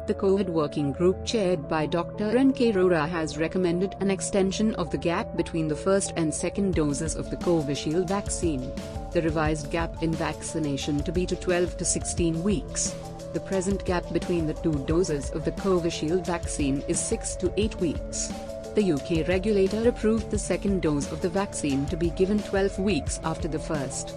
The COVID working group chaired by Dr. N K Arora has recommended an extension of the gap between the first and second doses of the Covishield vaccine. The revised gap in vaccination to be to 12 to 16 weeks. The present gap between the two doses of the Covishield vaccine is 6 to 8 weeks. The UK regulator approved the second dose of the vaccine to be given 12 weeks after the first.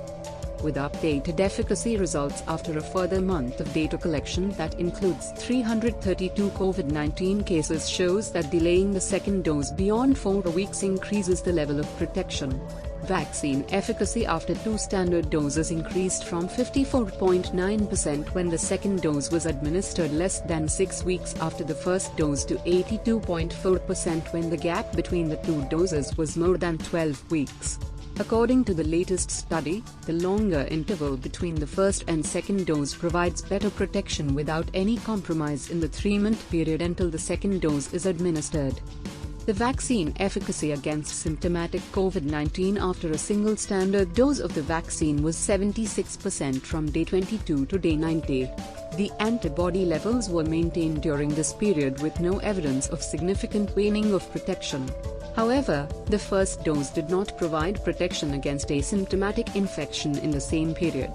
With updated efficacy results after a further month of data collection that includes 332 COVID-19 cases shows that delaying the second dose beyond 4 weeks increases the level of protection. Vaccine efficacy after 2 standard doses increased from 54.9% when the second dose was administered less than 6 weeks after the first dose to 82.4% when the gap between the two doses was more than 12 weeks. According to the latest study, the longer interval between the first and second dose provides better protection without any compromise in the 3-month period until the second dose is administered. The vaccine efficacy against symptomatic COVID-19 after a single standard dose of the vaccine was 76% from day 22 to day 90. The antibody levels were maintained during this period with no evidence of significant waning of protection. However, the first dose did not provide protection against asymptomatic infection in the same period.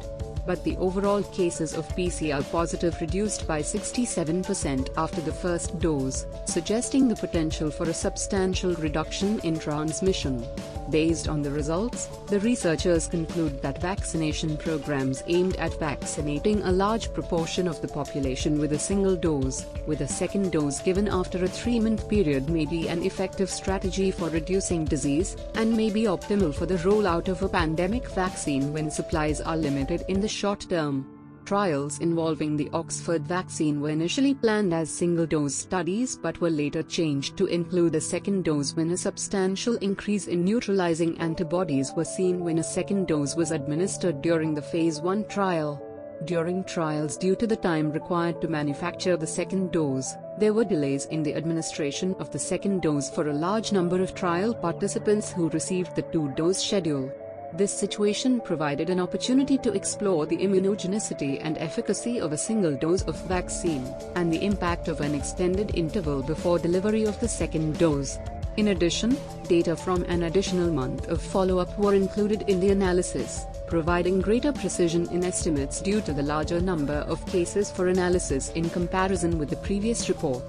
But the overall cases of PCR positive reduced by 67% after the first dose, suggesting the potential for a substantial reduction in transmission. Based on the results, the researchers conclude that vaccination programs aimed at vaccinating a large proportion of the population with a single dose, with a second dose given after a 3-month period may be an effective strategy for reducing disease, and may be optimal for the rollout of a pandemic vaccine when supplies are limited in the short term. Trials involving the Oxford vaccine were initially planned as single-dose studies but were later changed to include a second dose when a substantial increase in neutralizing antibodies was seen when a second dose was administered during the Phase 1 trial. During trials, due to the time required to manufacture the second dose, there were delays in the administration of the second dose for a large number of trial participants who received the 2-dose schedule. This situation provided an opportunity to explore the immunogenicity and efficacy of a single dose of vaccine, and the impact of an extended interval before delivery of the second dose. In addition, data from an additional month of follow-up were included in the analysis, providing greater precision in estimates due to the larger number of cases for analysis in comparison with the previous report.